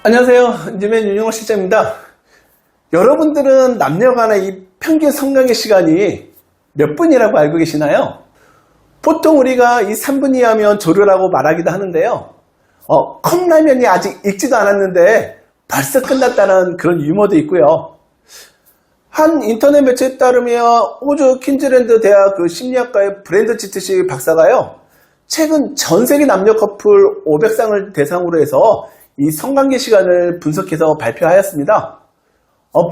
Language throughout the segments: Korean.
안녕하세요. 뉴맨 윤영호 실장입니다. 여러분들은 남녀 간의 이 평균 성관계 시간이 몇 분이라고 알고 계시나요? 보통 우리가 이 3분 이하면 조류라고 말하기도 하는데요. 컵라면이 아직 익지도 않았는데 벌써 끝났다는 그런 유머도 있고요. 한 인터넷 매체에 따르면 호주 퀸즐랜드 대학 심리학과의 브랜드 치트시 박사가요, 최근 전 세계 남녀 커플 500쌍을 대상으로 해서 이 성관계 시간을 분석해서 발표하였습니다.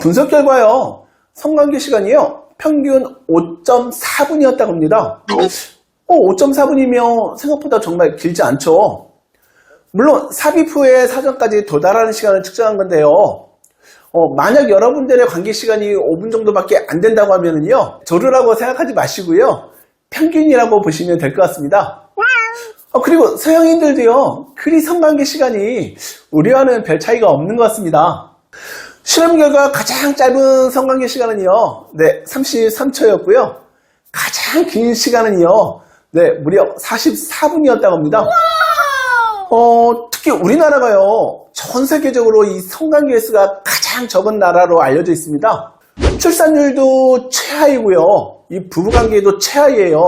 분석 결과요, 성관계 시간이요, 평균 5.4분이었다고 합니다. 5.4분이면 생각보다 정말 길지 않죠. 물론 삽입 후에 사전까지 도달하는 시간을 측정한 건데요. 만약 여러분들의 관계 시간이 5분 정도밖에 안 된다고 하면요, 조류라고 생각하지 마시고요, 평균이라고 보시면 될 것 같습니다. 그리고 서양인들도요, 그리 성관계 시간이 우리와는 별 차이가 없는 것 같습니다. 실험 결과 가장 짧은 성관계 시간은요, 33초였고요. 가장 긴 시간은요, 무려 44분이었다고 합니다. 특히 우리나라가요, 전 세계적으로 이 성관계 횟수가 가장 적은 나라로 알려져 있습니다. 출산율도 최하이고요, 이 부부관계도 최하이에요.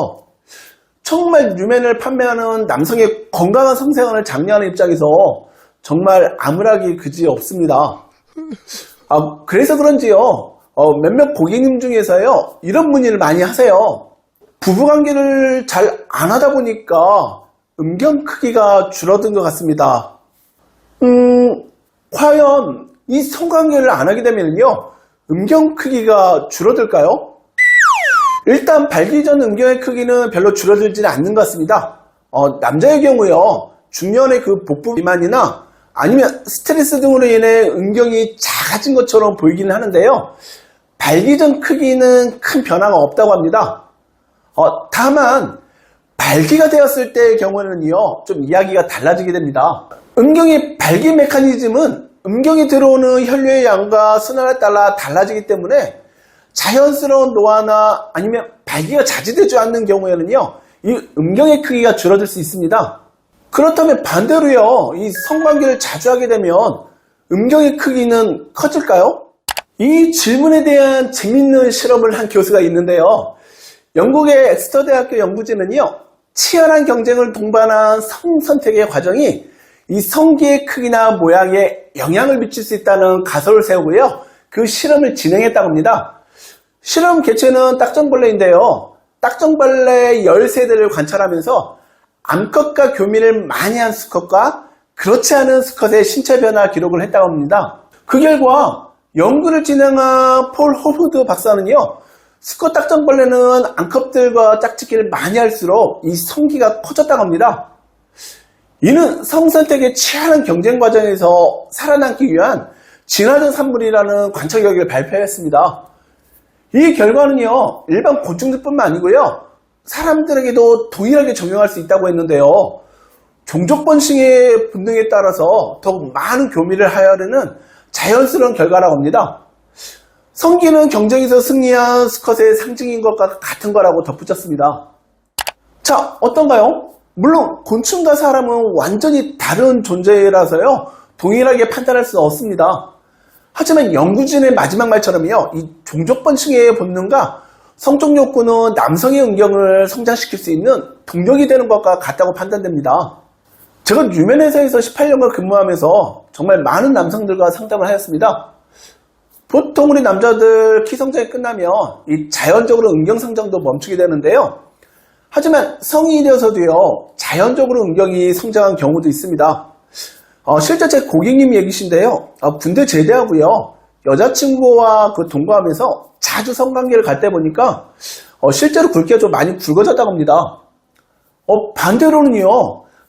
정말 뉴맨을 판매하는 남성의 건강한 성생활을 장려하는 입장에서 정말 암울하기 그지 없습니다. 그래서 그런지요, 몇몇 고객님 중에서요, 이런 문의를 많이 하세요. 부부관계를 잘 안 하다 보니까 음경 크기가 줄어든 것 같습니다. 과연 이 성관계를 안 하게 되면요, 음경 크기가 줄어들까요? 일단 발기 전 음경의 크기는 별로 줄어들지는 않는 것 같습니다. 남자의 경우요, 중년의 그 복부 비만이나 아니면 스트레스 등으로 인해 음경이 작아진 것처럼 보이기는 하는데요, 발기 전 크기는 큰 변화가 없다고 합니다. 다만 발기가 되었을 때의 경우는요, 좀 이야기가 달라지게 됩니다. 음경의 발기 메커니즘은 음경이 들어오는 혈류의 양과 순환에 따라 달라지기 때문에 자연스러운 노화나 아니면 발기가 자제되지 않는 경우에는요, 이 음경의 크기가 줄어들 수 있습니다. 그렇다면 반대로요, 이 성관계를 자주 하게 되면 음경의 크기는 커질까요? 이 질문에 대한 재밌는 실험을 한 교수가 있는데요. 영국의 엑스터 대학교 연구진은요, 치열한 경쟁을 동반한 성선택의 과정이 이 성기의 크기나 모양에 영향을 미칠 수 있다는 가설을 세우고요, 그 실험을 진행했다고 합니다. 실험 개체는 딱정벌레인데요. 딱정벌레 13대를 관찰하면서 암컷과 교미를 많이 한 수컷과 그렇지 않은 수컷의 신체 변화 기록을 했다고 합니다. 그 결과 연구를 진행한 폴 호프드 박사는요, 수컷 딱정벌레는 암컷들과 짝짓기를 많이 할수록 이 성기가 커졌다고 합니다. 이는 성선택의 치열한 경쟁 과정에서 살아남기 위한 진화적 산물이라는 관찰 결과를 발표했습니다. 이 결과는요, 일반 곤충들뿐만 아니고요, 사람들에게도 동일하게 적용할 수 있다고 했는데요, 종족 번식의 본능에 따라서 더욱 많은 교미를 하여르는 자연스러운 결과라고 합니다. 성기는 경쟁에서 승리한 수컷의 상징인 것과 같은 거라고 덧붙였습니다. 자, 어떤가요? 물론 곤충과 사람은 완전히 다른 존재라서요, 동일하게 판단할 수 없습니다. 하지만 연구진의 마지막 말처럼요, 이 종족 번식의 본능과 성적 욕구는 남성의 음경을 성장시킬 수 있는 동력이 되는 것과 같다고 판단됩니다. 제가 뉴맨 회사에서 18년간 근무하면서 정말 많은 남성들과 상담을 하였습니다. 보통 우리 남자들 키 성장이 끝나면 이 자연적으로 음경 성장도 멈추게 되는데요. 하지만 성인이 되어서도요, 자연적으로 음경이 성장한 경우도 있습니다. 실제 제 고객님 얘기신데요, 군대 제대하고요, 여자친구와 동거하면서 자주 성관계를 갈 때 보니까 실제로 굵기가 좀 많이 굵어졌다고 합니다. 반대로는요,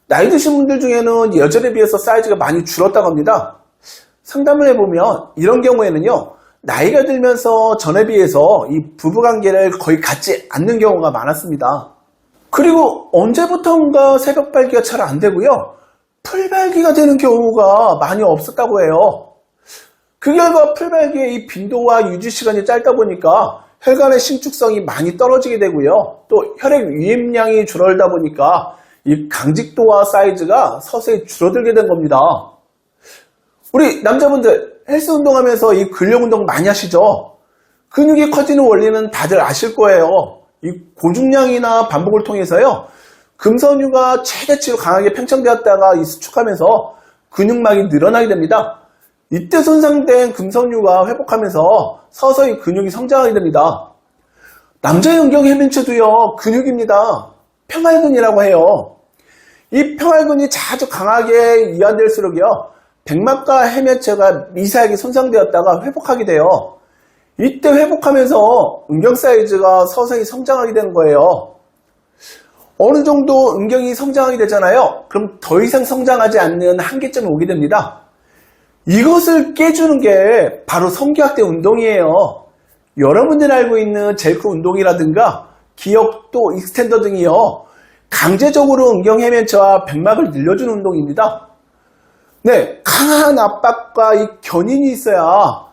나이 드신 분들 중에는 예전에 비해서 사이즈가 많이 줄었다고 합니다. 상담을 해보면 이런 경우에는요, 나이가 들면서 전에 비해서 이 부부관계를 거의 갖지 않는 경우가 많았습니다. 그리고 언제부턴가 새벽 발기가 잘 안 되고요, 풀발기가 되는 경우가 많이 없었다고 해요. 그 결과 풀발기의 이 빈도와 유지 시간이 짧다 보니까 혈관의 신축성이 많이 떨어지게 되고요, 또 혈액 유입량이 줄어들다 보니까 이 강직도와 사이즈가 서서히 줄어들게 된 겁니다. 우리 남자분들 헬스 운동하면서 이 근력 운동 많이 하시죠? 근육이 커지는 원리는 다들 아실 거예요. 이 고중량이나 반복을 통해서요. 금선유가 최대치로 강하게 팽창되었다가 이 수축하면서 근육막이 늘어나게 됩니다. 이때 손상된 금선유가 회복하면서 서서히 근육이 성장하게 됩니다. 남자의 음경 해면체도요, 근육입니다. 평활근이라고 해요. 이 평활근이 자주 강하게 이완될수록요, 백막과 해면체가 미세하게 손상되었다가 회복하게 돼요. 이때 회복하면서 음경 사이즈가 서서히 성장하게 되는 거예요. 어느 정도 음경이 성장하게 되잖아요. 그럼 더 이상 성장하지 않는 한계점이 오게 됩니다. 이것을 깨주는 게 바로 성기학대 운동이에요. 여러분들이 알고 있는 젤크 운동이라든가 기역 또 익스텐더 등이요. 강제적으로 음경 해면체와 백막을 늘려주는 운동입니다. 네, 강한 압박과 이 견인이 있어야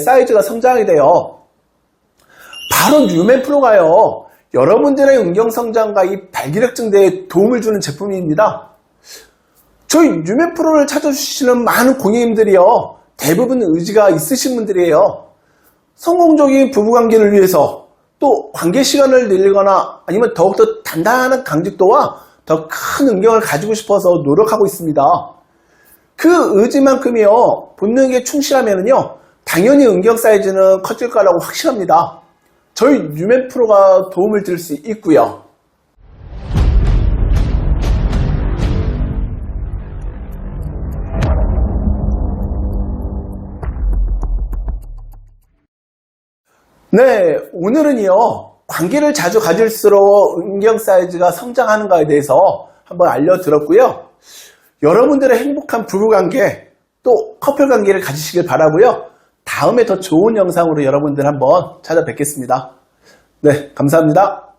사이즈가 성장하게 돼요. 바로 뉴맨프로가요. 여러분들의 음경 성장과 이 발기력 증대에 도움을 주는 제품입니다. 저희 뉴맨프로를 찾아주시는 많은 고객님들이요. 대부분 의지가 있으신 분들이에요. 성공적인 부부관계를 위해서 또 관계 시간을 늘리거나 아니면 더욱더 단단한 강직도와 더 큰 음경을 가지고 싶어서 노력하고 있습니다. 그 의지만큼이요. 본능에 충실하면요. 당연히 음경 사이즈는 커질 거라고 확실합니다. 저희 뉴맨프로가 도움을 드릴 수 있고요. 네, 오늘은요. 관계를 자주 가질수록 음경 사이즈가 성장하는가에 대해서 한번 알려드렸고요. 여러분들의 행복한 부부관계 또 커플관계를 가지시길 바라고요. 다음에 더 좋은 영상으로 여러분들 한번 찾아뵙겠습니다. 네, 감사합니다.